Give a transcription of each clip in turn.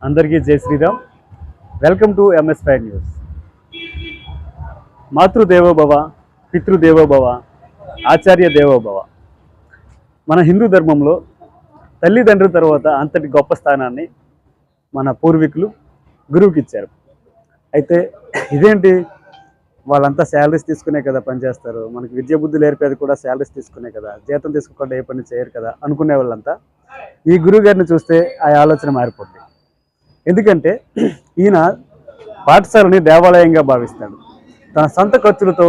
అందరికీ జై Shriram. Welcome to MS5 news. మాతృదేవోభవ, పితృదేవోభవ, ఆచార్య దేవోభవ. మన హిందూ ధర్మంలో తల్లిదండ్రుల తర్వాత అంతటి గొప్ప స్థానాన్ని మన పూర్వీకులు గురువుకి ఇచ్చారు. అయితే ఇదేంటి, వాళ్ళంతా శాలరీస్ తీసుకునే కదా పనిచేస్తారు, మనకి విద్యా బుద్ధులు నేర్పేది కూడా శాలరీస్ తీసుకునే కదా, జీతం తీసుకోకుండా ఏ పని చేయరు కదా అనుకునే వాళ్ళంతా ఈ గురువు గారిని చూస్తే ఆ ఆలోచన మారిపోతుంది. ఎందుకంటే ఈయన పాఠశాలని దేవాలయంగా భావిస్తాడు. తన సొంత ఖర్చులతో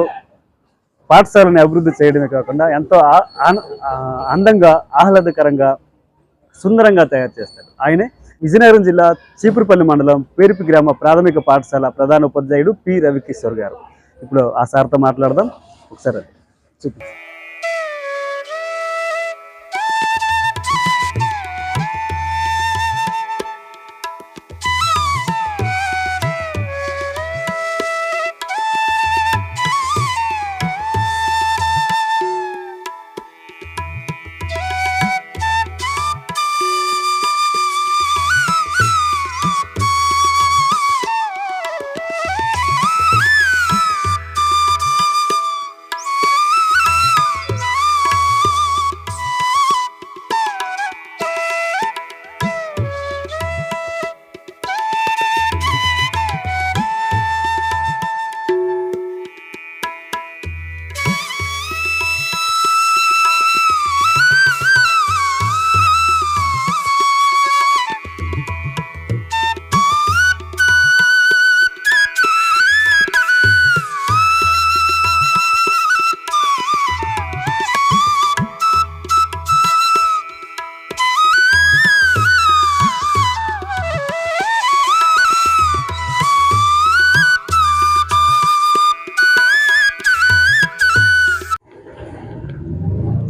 పాఠశాలని అభివృద్ధి చేయడమే కాకుండా ఎంతో అందంగా, ఆహ్లాదకరంగా, సుందరంగా తయారు చేస్తాడు. ఆయనే విజయనగరం జిల్లా చీపురుపల్లి మండలం పేరుపి గ్రామ ప్రాథమిక పాఠశాల ప్రధాన ఉపాధ్యాయుడు పి. రవికిషోర్ గారు. ఇప్పుడు ఆ సార్తో మాట్లాడదాం. ఒకసారి చూపి.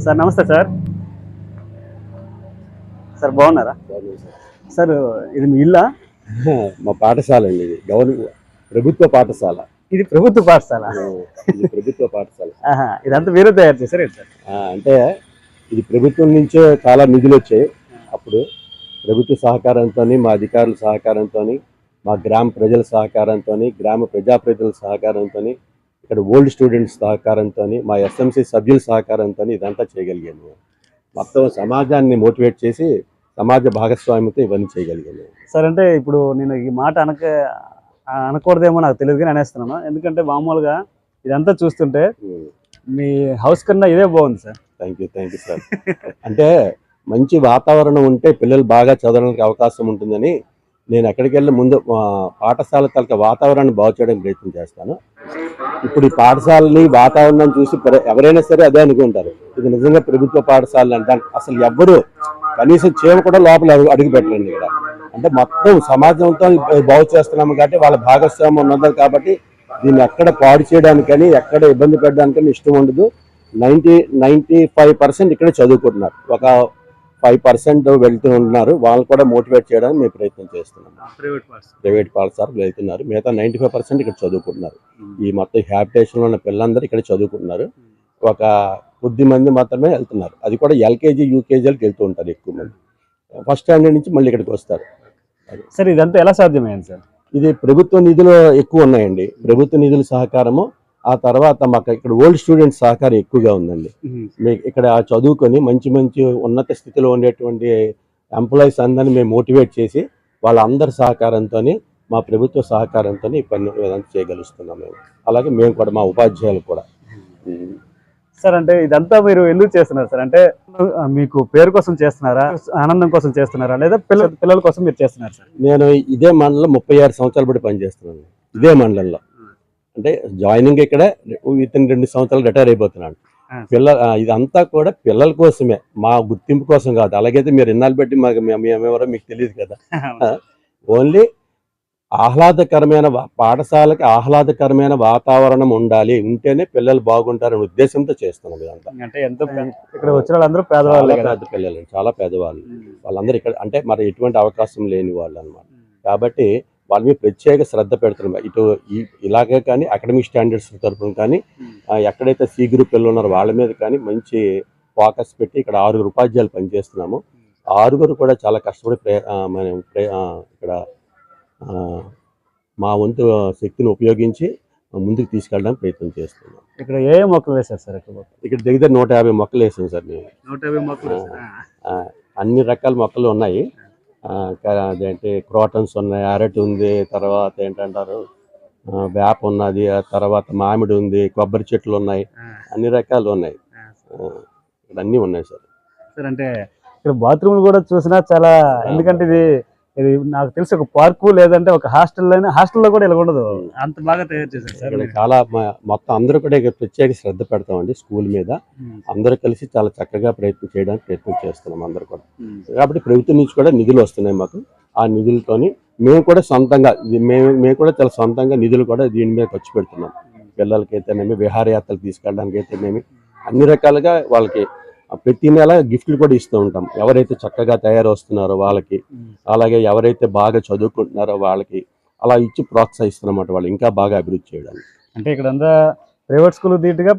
సార్ నమస్తే సార్. సార్ బాగున్నారా? సార్ ఇది మీ ఇల్లా? మా పాఠశాల అండి, ఇది ప్రభుత్వ పాఠశాల. ఇది ప్రభుత్వ పాఠశాల? ప్రభుత్వ పాఠశాల. ఇదంతా వేరే తయారు చేశారు సార్? అంటే ఇది ప్రభుత్వం నుంచే చాలా నిధులు వచ్చాయి. అప్పుడు ప్రభుత్వ సహకారంతో, మా అధికారుల సహకారంతో, మా గ్రామ ప్రజల సహకారంతో, గ్రామ ప్రజాప్రతినిధుల సహకారంతో, ఇక్కడ ఓల్డ్ స్టూడెంట్స్ సహకారంతో, మా SMC సభ్యుల సహకారంతో ఇదంతా చేయగలిగాను. మొత్తం సమాజాన్ని మోటివేట్ చేసి సమాజ భాగస్వామ్యంతో ఇవన్నీ చేయగలిగాను. సార్ అంటే ఇప్పుడు నేను ఈ మాట అనకూడదేమో నాకు తెలియదు కానీ అనేస్తున్నాను. ఎందుకంటే మామూలుగా ఇదంతా చూస్తుంటే మీ హౌస్ కన్నా ఇదే బాగుంది సార్. Thank you sir. అంటే మంచి వాతావరణం ఉంటే పిల్లలు బాగా చదవడానికి అవకాశం ఉంటుందని నేను ఎక్కడికి వెళ్ళి ముందు పాఠశాల తలక వాతావరణాన్ని బాగు చేయడానికి ప్రయత్నం చేస్తాను. ఇప్పుడు ఈ పాఠశాలని వాతావరణం చూసి ఎవరైనా సరే అదే అనుకుంటారు, ఇది నిజంగా ప్రభుత్వ పాఠశాల అంటే. అసలు ఎవ్వరూ కనీసం చీమ కూడా లోపల అడుగు పెట్టరండి ఇక్కడ. అంటే మొత్తం సమాజంతో బాగు చేస్తున్నాము కాబట్టి వాళ్ళ భాగస్వామ్యం ఉన్నది కాబట్టి దీన్ని ఎక్కడ పాడు చేయడానికని, ఎక్కడ ఇబ్బంది పెట్టడానికని ఇష్టం ఉండదు. 95% ఇక్కడే చదువుకుంటున్నారు. ఒక 5% వెళ్తూ ఉంటున్నారు. వాళ్ళు కూడా మోటివేట్ చేయడానికి మేము ప్రయత్నం చేస్తున్నాం. ప్రైవేట్ పాఠశాలకు వెళ్తున్నారు. మిగతా 95% ఇక్కడ చదువుకుంటున్నారు. ఈ మొత్తం హ్యాబిటేషన్లో ఉన్న పిల్లలందరూ ఇక్కడ చదువుకుంటున్నారు. ఒక కొద్ది మంది మాత్రమే వెళ్తున్నారు. అది కూడా LKG UKGలకు వెళ్తూ ఉంటారు ఎక్కువ మంది. ఫస్ట్ స్టాండర్డ్ నుంచి మళ్ళీ ఇక్కడికి వస్తారు. సార్ ఇదంతా ఎలా సాధ్యమైంది సార్? ఇది ప్రభుత్వ నిధులు ఎక్కువ ఉన్నాయండి. ప్రభుత్వ నిధుల సహకారము, ఆ తర్వాత మాకు ఇక్కడ ఓల్డ్ స్టూడెంట్స్ సహకారం ఎక్కువగా ఉందండి. మీకు ఇక్కడ చదువుకొని మంచి మంచి ఉన్నత స్థితిలో ఉండేటువంటి ఎంప్లాయీస్ అందరినీ మేము మోటివేట్ చేసి వాళ్ళందరి సహకారంతో, మా ప్రభుత్వ సహకారంతో ఈ పని విధానం చేయగలుగుతున్నాం మేము. అలాగే మేము కూడా, మా ఉపాధ్యాయులు కూడా. సార్ అంటే ఇదంతా మీరు ఎందుకు చేస్తున్నారు సార్? అంటే మీకు పేరు కోసం చేస్తున్నారా, ఆనందం కోసం చేస్తున్నారా, లేదా పిల్లల కోసం మీరు చేస్తున్నారు సార్? నేను ఇదే మండలంలో 36 సంవత్సరాలు బట్టి పనిచేస్తున్నాను. ఇదే మండలంలో అంటే జాయినింగ్ ఇక్కడ వితిన్ 2 సంవత్సరాలు రిటైర్ అయిపోతున్నాను. ఇదంతా కూడా పిల్లల కోసమే, మా గుర్తింపు కోసం కాదు. అలాగైతే మీరు ఇన్నాళ్ళు బట్టి మేమెవరో మీకు తెలియదు కదా. ఓన్లీ ఆహ్లాదకరమైన పాఠశాలకి ఆహ్లాదకరమైన వాతావరణం ఉండాలి, ఉంటేనే పిల్లలు బాగుంటారనే ఉద్దేశంతో చేస్తున్నాం ఇదంతా. అంటే ఇక్కడ వచ్చిన వాళ్ళందరూ పేదవాళ్ళు, పెద్ద పిల్లలు, చాలా పేదవాళ్ళు. వాళ్ళందరూ ఇక్కడ అంటే మరి ఎటువంటి అవకాశం లేని వాళ్ళు అన్నమాట. కాబట్టి వాళ్ళ మీద ప్రత్యేక శ్రద్ధ పెడుతున్నాం. ఇటు ఇలాగే కానీ అకాడమిక్ స్టాండర్డ్స్ తరఫున కానీ, ఎక్కడైతే C గ్రూప్ పిల్లలు ఉన్నారో వాళ్ళ మీద కానీ మంచి ఫోకస్ పెట్టి ఇక్కడ 6 ఉపాధ్యాయులు పనిచేస్తున్నాము. ఆరుగురు కూడా చాలా కష్టపడి మనం ఇక్కడ ఆ, మా వంతు శక్తిని ఉపయోగించి ముందుకు తీసుకెళ్ళడానికి ప్రయత్నం చేస్తున్నాం. ఇక్కడ ఏ మొక్కలు వేశారు సార్? ఇక్కడ దగ్గర 150 మొక్కలు వేసాం సార్ మేము. 150 మొక్కలు. అన్ని రకాల మొక్కలు ఉన్నాయి. అదేంటి క్రోటన్స్ ఉన్నాయి, అరటి ఉంది, తర్వాత ఏంటంటారు వేప ఉన్నది, ఆ తర్వాత మామిడి ఉంది, కొబ్బరి చెట్లు ఉన్నాయి, అన్ని రకాలు ఉన్నాయి. ఇక్కడ అన్నీ ఉన్నాయి సార్. సార్ అంటే ఇక్కడ బాత్రూమ్లు కూడా చూసినా చాలా, ఎందుకంటే ఇది నాకు తెలిసి ఒక పార్కు లేదంటే ఒక హాస్టల్లో కూడా ఇలా ఉండదు, అంత బాగా తయారు చేశారు సార్. ఇక్కడ చాలా మొత్తం అందరూ కూడా ఇక్కడ ప్రత్యేక శ్రద్ధ పెడతామండి స్కూల్ మీద. అందరూ కలిసి చాలా చక్కగా ప్రయత్నం చేస్తున్నాం అందరూ కూడా. కాబట్టి ప్రభుత్వం నుంచి కూడా నిధులు వస్తున్నాయి మాకు. ఆ నిధులతోని మేము కూడా సొంతంగా మేము కూడా చాలా సొంతంగా నిధులు కూడా దీని మీద ఖర్చు పెడుతున్నాం. పిల్లలకైతేనేమి, విహారయాత్రలు తీసుకెళ్ళడానికి అయితేనేమి, అన్ని రకాలుగా వాళ్ళకి ప్రతి నెల గిఫ్ట్లు కూడా ఇస్తూ ఉంటాం. ఎవరైతే చక్కగా తయారు వస్తున్నారో వాళ్ళకి, అలాగే ఎవరైతే బాగా చదువుకుంటున్నారో వాళ్ళకి అలా ఇచ్చి ప్రోత్సహిస్తున్నమాట వాళ్ళు ఇంకా బాగా అభివృద్ధి చేయడానికి. అంటే ఇక్కడ అంతా ప్రైవేట్ స్కూల్ దీటుగా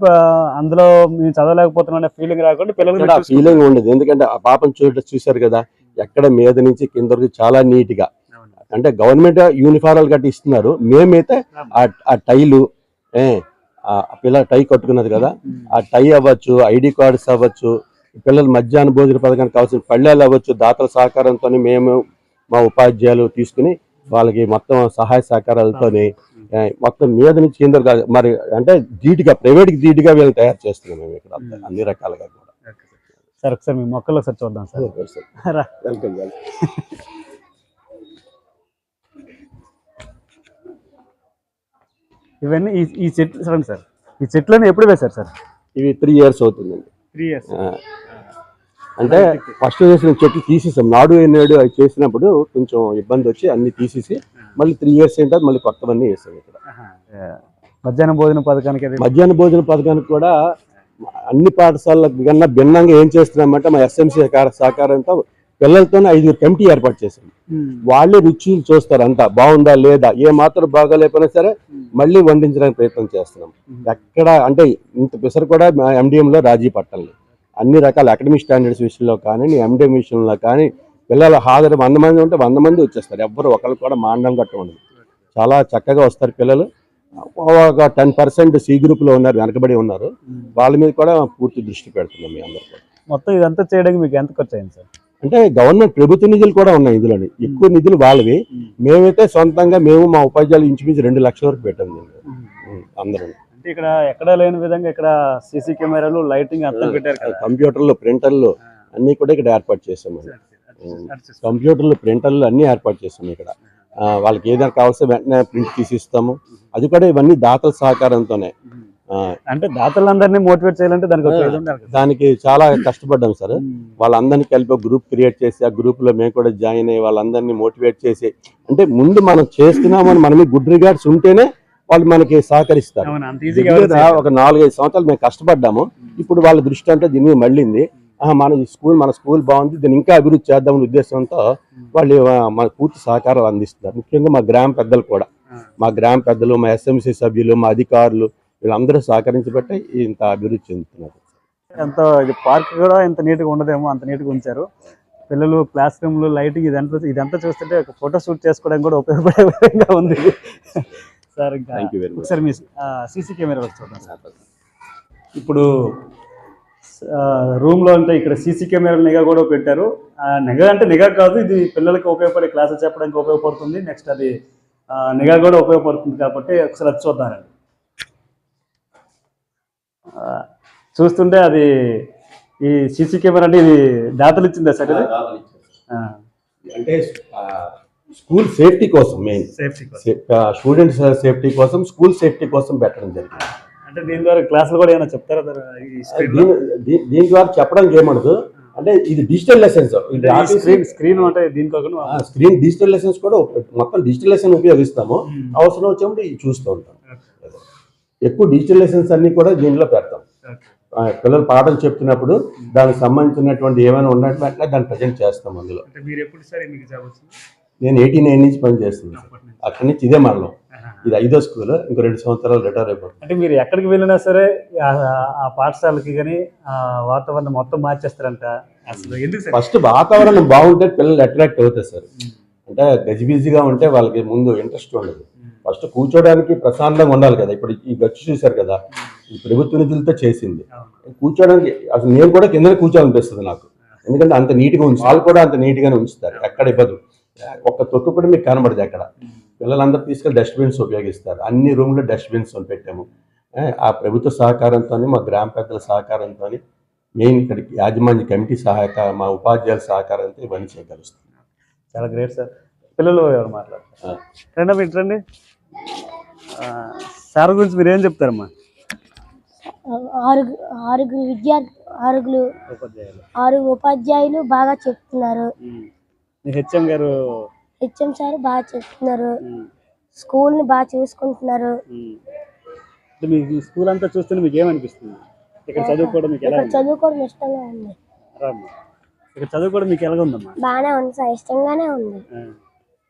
అందులో మేము చదవలేకపోతున్నా ఫీలింగ్ రాకుండా పిల్లలు ఫీలింగ్ ఉండదు. ఎందుకంటే ఆ పాపం చూశారు కదా, ఎక్కడ మీద నుంచి కింద వరకు చాలా నీట్గా, అంటే గవర్నమెంట్ యూనిఫారాలు గట్టి ఇస్తున్నారు. మేమైతే ఆ టైలు పిల్ల టై కట్టుకున్నది కదా, ఆ టై అవ్వచ్చు, ఐడి కార్డ్స్ అవ్వచ్చు, పిల్లల మధ్యాహ్న భోజన పథకానికి కావాల్సిన పళ్ళాలు అవ్వచ్చు, దాతల సహకారంతో మేము మా ఉపాధ్యాయులు తీసుకుని వాళ్ళకి మొత్తం సహాయ సహకారాలతో మొత్తం మీద నుంచి కింద మరి అంటే ధీటుగా ప్రైవేట్కి ధీటుగా వీళ్ళు తయారు చేస్తున్నాం మేము ఇక్కడ అన్ని రకాలుగా కూడా. సార్ ఒకసారి మీ మొక్కలు ఒకసారి చూద్దాం సార్. వెల్కమ్. ఇవన్నీ ఈ చెట్లు చూడండి సార్, ఈ చెట్లను ఎప్పుడు వేశారు సార్? ఇవి 3 years అవుతుందండి. 3 years. అంటే ఫస్ట్ చేసిన చెట్లు తీసేసాం, నాడు నేడు అవి చేసినప్పుడు కొంచెం ఇబ్బంది వచ్చి అన్ని తీసేసి మళ్ళీ 3 years అయిన తర్వాత మళ్ళీ కొత్తవన్నీ వేసాం ఇక్కడ. మధ్యాహ్న భోజన పథకానికి కూడా అన్ని పాఠశాలల కన్నా భిన్నంగా ఏం చేస్తున్నామంటే మా ఎస్ఎంసీ సహకారంతో పిల్లలతో 5 కమిటీ ఏర్పాటు చేశాం. వాళ్ళే రుచులు చూస్తారు, అంతా బాగుందా లేదా, ఏ మాత్రం బాగాలేకపోయినా సరే మళ్ళీ వండించడానికి ప్రయత్నం చేస్తున్నాం. ఎక్కడ అంటే ఇంత పిసరు కూడా ఎండిఎంలో రాజీ పట్టాలి. అన్ని రకాల అకాడమిక్ స్టాండర్డ్స్ విషయంలో కానీ, ఎండిఎం విషయంలో కానీ పిల్లల హాజరు 100 మంది ఉంటే 100 మంది వచ్చేస్తారు. ఎవ్వరు ఒకరికి కూడా మాండం గట్ట ఉండదు. చాలా చక్కగా వస్తారు పిల్లలు. ఒక 10% సి గ్రూప్లో ఉన్నారు, వెనకబడి ఉన్నారు. వాళ్ళ మీద కూడా పూర్తి దృష్టి పెడుతున్నాం మీ అందరూ కూడా. మొత్తం ఇదంతా చేయడానికి మీకు ఎంత ఖర్చు అయింది సార్? అంటే గవర్నమెంట్ ప్రభుత్వ నిధులు కూడా ఉన్నాయి ఇందులోని, ఎక్కువ నిధులు వాళ్ళవి. మేమైతే సొంతంగా మా ఉపాధ్యాయులు ఇంచుమించు 2 లక్షల వరకు పెట్టాం అందరూ. అంటే ఇక్కడ ఎక్కడ లేని విధంగా ఇక్కడ సీసీ కెమెరాలు, లైటింగ్ అంతా పెట్టారు. కంప్యూటర్లు, ప్రింటర్లు అన్ని కూడా ఇక్కడ ఏర్పాటు చేసాము. కంప్యూటర్లు, ప్రింటర్లు అన్ని ఏర్పాటు చేసాము ఇక్కడ. వాళ్ళకి ఏదైనా కావాల్సిన వెంటనే ప్రింట్ తీసిస్తాము. అది కూడా ఇవన్నీ దాతల సహకారంతోనే. అంటే దాతలందరినీ మోటివేట్ చేయాలంటే దానికి చాలా కష్టపడ్డాం సార్. వాళ్ళందరినీ కలిపి గ్రూప్ క్రియేట్ చేసి ఆ గ్రూప్ లో మేము కూడా జాయిన్ అయ్యి వాళ్ళందరినీ మోటివేట్ చేసి, అంటే ముందు మనం చేస్తున్నామని మనమే గుడ్ రిగార్డ్స్ ఉంటేనే వాళ్ళు మనకి సహకరిస్తారు. ఒక 4-5 సంవత్సరాలు మేము కష్టపడ్డాము. ఇప్పుడు వాళ్ళ దృష్టి అంటే దీన్ని మళ్ళింది. మన స్కూల్ బాగుంది, దీన్ని ఇంకా అభివృద్ధి చేద్దామనే ఉద్దేశంతో వాళ్ళు మన పూర్తి సహకారం అందిస్తున్నారు. ముఖ్యంగా మా గ్రామ పెద్దలు కూడా, మా ఎస్ఎంసీ సభ్యులు, మా అధికారులు వీళ్ళందరూ సహకరించబట్టే ఇంత అభివృద్ధి చెందుతున్నారు. ఎంత ఇది పార్క్ కూడా ఇంత నీట్గా ఉండదేమో, అంత నీట్గా ఉంచారు. పిల్లలు క్లాస్ రూమ్లు, లైటింగ్ ఇదంతా చూస్తుంటే ఒక ఫోటో షూట్ చేసుకోవడానికి కూడా ఉపయోగపడే విధంగా ఉంది సార్. ఒకసారి మీ సీసీ కెమెరా చూద్దాం సార్. ఇప్పుడు రూమ్లో అంటే ఇక్కడ సీసీ కెమెరాల నిఘా కూడా పెట్టారు. నిఘా అంటే నిఘా కాదు, ఇది పిల్లలకి ఉపయోగపడే క్లాసులు చెప్పడానికి ఉపయోగపడుతుంది. నెక్స్ట్ అది నిఘా కూడా ఉపయోగపడుతుంది కాబట్టి ఒకసారి అది చూద్దామండి. చూస్తుంటే అది ఈ సీసీ కెమెరా అంటే ఇది దాతలు ఇచ్చిందా సార్? ఇది అంటే స్కూల్ సేఫ్టీ కోసం, మెయిన్ స్టూడెంట్స్ సేఫ్టీ కోసం, స్కూల్ సేఫ్టీ కోసం పెట్టడం జరిగింది. అంటే దీని ద్వారా క్లాసులు కూడా ఏమైనా చెప్తారా? దీని ద్వారా చెప్పడానికి ఏమనదు. అంటే ఇది డిజిటల్ లెసన్స్, స్క్రీన్ అంటే దీనికోకుండా స్క్రీన్ డిజిటల్ లెసన్స్ కూడా మొత్తం డిజిటల్ లెసన్ ఉపయోగిస్తాము. అవసరం వచ్చినప్పుడు ఇది చూస్తూ ఉంటాం. ఎక్కువ డిజిటల్ లెసన్స్ అన్ని కూడా దీనిలో పెడతాం. పిల్లలు పాఠం చెప్తున్నప్పుడు దానికి సంబంధించినటువంటి ఏమైనా ఉన్నట్లయితే దాన్ని ప్రజెంట్ చేస్తాం అందులో. మీరు ఎప్పుడు సార్ మీకు జాబ్ వచ్చింది? నేను 89 నుంచి పని చేస్తున్నాను. అక్కడి నుంచి ఇదే మండలం. ఇది 5వ స్కూల్, ఇంకో 2 సంవత్సరాలు రిటైర్ అయిపోతుంది. అంటే మీరు ఎక్కడికి వెళ్ళినా సరే ఆ పాఠశాలకి కానీ ఆ వాతావరణం మొత్తం మార్చేస్తారంట. అసలు ఎందుకు సార్? ఫస్ట్ వాతావరణం బాగుంటే పిల్లలు అట్రాక్ట్ అవుతారు సార్. అంటే గజిబిజిగా ఉంటే వాళ్ళకి ముందు ఇంట్రెస్ట్ ఉండదు. ఫస్ట్ కూర్చోడానికి ప్రశాంతంగా ఉండాలి కదా. ఇప్పుడు ఈ గచ్చు చూశారు కదా, ఈ ప్రభుత్వ నిధులతో చేసింది. కూర్చోడానికి అసలు నేను కూడా కింద కూర్చోాలనిపిస్తుంది నాకు, ఎందుకంటే అంత నీట్గా ఉంచి వాళ్ళు కూడా అంత నీట్గానే ఉంచుతారు. ఎక్కడ ఇవ్వదు, ఒక్క తొక్కు కూడా మీకు కనబడదు ఎక్కడ. పిల్లలందరూ తీసుకెళ్ళి డస్ట్బిన్స్ ఉపయోగిస్తారు. అన్ని రూమ్లో డస్ట్బిన్స్ పెట్టాము. ఆ ప్రభుత్వ సహకారంతో, మా గ్రామ పెద్దల సహకారంతో, మెయిన్ ఇక్కడికి యాజమాన్య కమిటీ మా ఉపాధ్యాయుల సహకారంతో ఇవన్నీ చేయగలుగుతాం. చాలా గ్రేట్ సార్. పిల్లలు ఎవరు మాట్లాడతారు? రండి రండి. సార్ గురించి మీరు ఏం చెప్తారమ్మా? ఆరు ఉపాధ్యాయులు బాగా చెప్తున్నారు. హెచ్ఎం సార్ బాగా చెప్తున్నారు. స్కూల్ ని బాగా చూసుకుంటున్నారు. మీ స్కూల్ అంతా చూస్తుంటే మీకు ఏమనిపిస్తుంది? ఇక్కడ చదువుకోవడం మీకు ఎలా? చదువుకోవడం ఇష్టంగా ఉంది. ఇక్కడ చదువుకోవడం మీకు ఎలా ఉందమ్మా? బాగానే ఉంది సార్, ఇష్టంగానే ఉంది.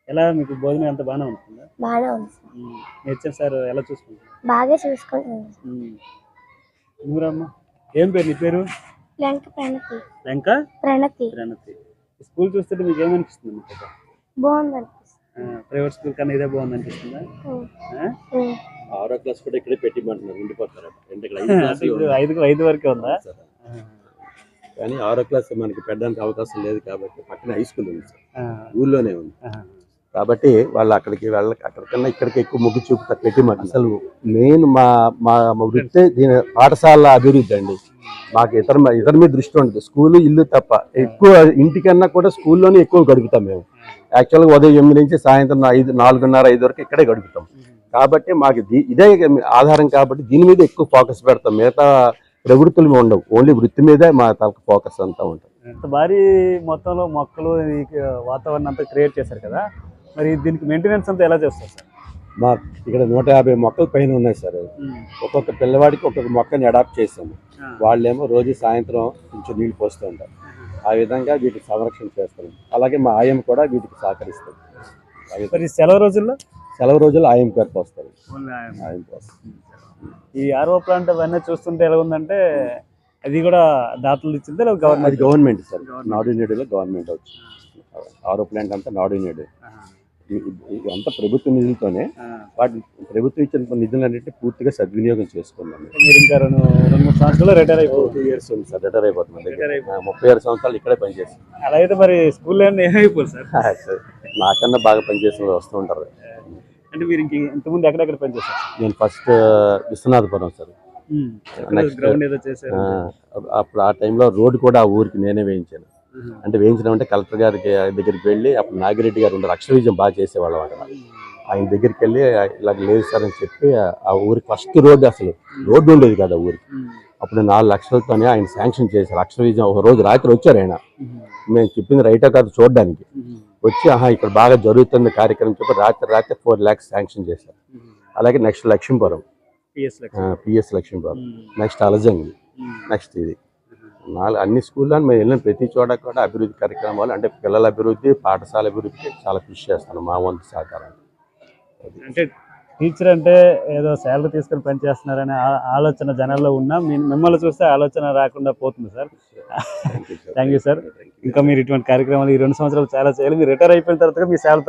ఎలా మీకు భోజనం ఎంత బాగానే ఉంటుందా? బాగానే ఉంది సార్. హెచ్ఎం సార్ ఎలా చూసుకుంటారు? బాగా చూసుకుంటున్నారు. నువ్వమ్మా ఏం పేరు? నీ పేరు? ప్రణతి. స్కూల్ చూస్తుంటే మీకు ఏమనిపిస్తుంది? బాగుంది అనిపిస్తుంది. ప్రైవేట్ స్కూల్ కన్నా ఇదే బాగుంది అనిపిస్తుందా? 6వ క్లాస్ కూడా ఇక్కడే పెట్టిమంటున్నారు, ఉండిపోతారు. 5 వరకే ఉందా? కానీ 6వ క్లాస్ మనకి పెట్టడానికి అవకాశం లేదు కాబట్టి పక్కన హై స్కూల్ ఉంది సార్, ఊళ్ళోనే ఉంది కాబట్టి వాళ్ళు అక్కడికన్నా ఇక్కడికి ఎక్కువ మొగ్గు చూపుతారు పెట్టిమంటున్నారు. అసలు మెయిన్ మా వృత్తి దీని పాఠశాల అభివృద్ధి అండి. మాకు ఇతర మీద దృష్టి ఉండదు. స్కూలు ఇల్లు తప్ప ఎక్కువ ఇంటికన్నా కూడా స్కూల్లోనే ఎక్కువ గడుపుతాం మేము. యాక్చువల్గా ఉదయం 8 నుంచి సాయంత్రం 4:30, 5 వరకు ఇక్కడే గడుపుతాం. కాబట్టి మాకు ఇదే ఆధారం కాబట్టి దీని మీద ఎక్కువ ఫోకస్ పెడతాం. మిగతా ప్రవృత్తులు ఉండవు, ఓన్లీ వృత్తి మీదే మా తలకు ఫోకస్ అంతా ఉంటుంది. భారీ మొత్తంలో మొక్కలు వాతావరణం అంతా క్రియేట్ చేశారు కదా, మరి దీనికి మెయింటెనెన్స్ అంతా ఎలా చేస్తారు సార్? మా ఇక్కడ 150 మొక్కల పైన ఉన్నాయి సార్. ఒక్కొక్క పిల్లవాడికి ఒక్కొక్క మొక్కని అడాప్ట్ చేసాము. వాళ్ళేమో రోజు సాయంత్రం కొంచెం నీళ్లు పోస్తూ ఉంటారు. ఆ విధంగా వీటికి సంరక్షణ చేస్తాం. అలాగే మా ఆయం కూడా వీటికి సహకరిస్తారు. సెలవు రోజుల్లో ఆయం గారు పోస్తారు. ఈ ఆర్ఓ ప్లాంట్ అవన్నీ చూస్తుంటే ఎలా ఉందంటే అది కూడా దాతలు ఇచ్చింది గవర్నమెంట్ సార్. నాడు నేడులో గవర్నమెంట్ వచ్చింది. ఆర్ఓ ప్లాంట్ అంతా నాడు నేడు అంతా ప్రభుత్వ నిధులతోనే. వాటి ప్రభుత్వం ఇచ్చిన నిధులన్నింటినీ పూర్తిగా సద్వినియోగం చేసుకున్నాం. మీరు ఇంకా 2-3 సంవత్సరాలు రిటైర్ అయిపోయి 2 years ఉంది సార్. రిటైర్ అయిపోతుంది. 36 సంవత్సరాలు ఇక్కడే పనిచేస్తాం. అలా అయితే మరి స్కూల్లో ఏమైపోరు సార్? నాకన్నా బాగా పనిచేసిన వాళ్ళు వస్తూ ఉంటారు. అంటే మీరు ఇంతకుముందు ఎక్కడెక్కడ పనిచేస్తారు? నేను ఫస్ట్ విశ్వనాథపురం సార్. అప్పుడు ఆ టైంలో రోడ్డు కూడా ఆ ఊరికి నేనే వేయించాను. అంటే వేయించడం కలెక్టర్ గారికి దగ్గరికి వెళ్ళి, అప్పుడు నాగిరెడ్డి గారు ఉండరు, అక్షర విజయం బాగా చేసేవాళ్ళం అక్కడ. ఆయన దగ్గరికి వెళ్ళి ఇలా లేదు సార్ అని చెప్పి ఆ ఊరికి ఫస్ట్ రోడ్డు, అసలు రోడ్డు ఉండేది కదా ఊరికి. అప్పుడు 4 లక్షలతోనే ఆయన శాంక్షన్ చేశారు. అక్షర విజయం ఒక రోజు రాత్రి వచ్చారు ఆయన. మేము చెప్పింది రైటో కాదు చూడడానికి వచ్చి, ఇక్కడ బాగా జరుగుతుంది కార్యక్రమం చెప్పి రాత్రి 4 lakhs శాంక్షన్ చేశారు. అలాగే next Lakshmipuram, PS Lakshmipuram, next Alajangi, next ఇది అన్ని స్కూల్లో మేము వెళ్ళిన ప్రతి చోట కూడా అభివృద్ధి కార్యక్రమాలు, అంటే పిల్లల అభివృద్ధి, పాఠశాల అభివృద్ధికి చాలా కృషి చేస్తాను మా వంతు సహకారం. అంటే టీచర్ అంటే ఏదో శాలరీ తీసుకొని పనిచేస్తున్నారనే ఆలోచన జనాల్లో ఉన్నా మిమ్మల్ని చూస్తే ఆలోచన రాకుండా పోతుంది సార్. Thank you sir. ఇంకా మీరు ఇటువంటి కార్యక్రమాలు ఈ 2 సంవత్సరాలు చాలా చేయాలి. మీరు రిటైర్ అయిపోయిన తర్వాత మీ సేవలు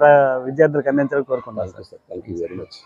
విద్యార్థులకు అందించాలని కోరుకుంటున్నాను sir. Thank you very much.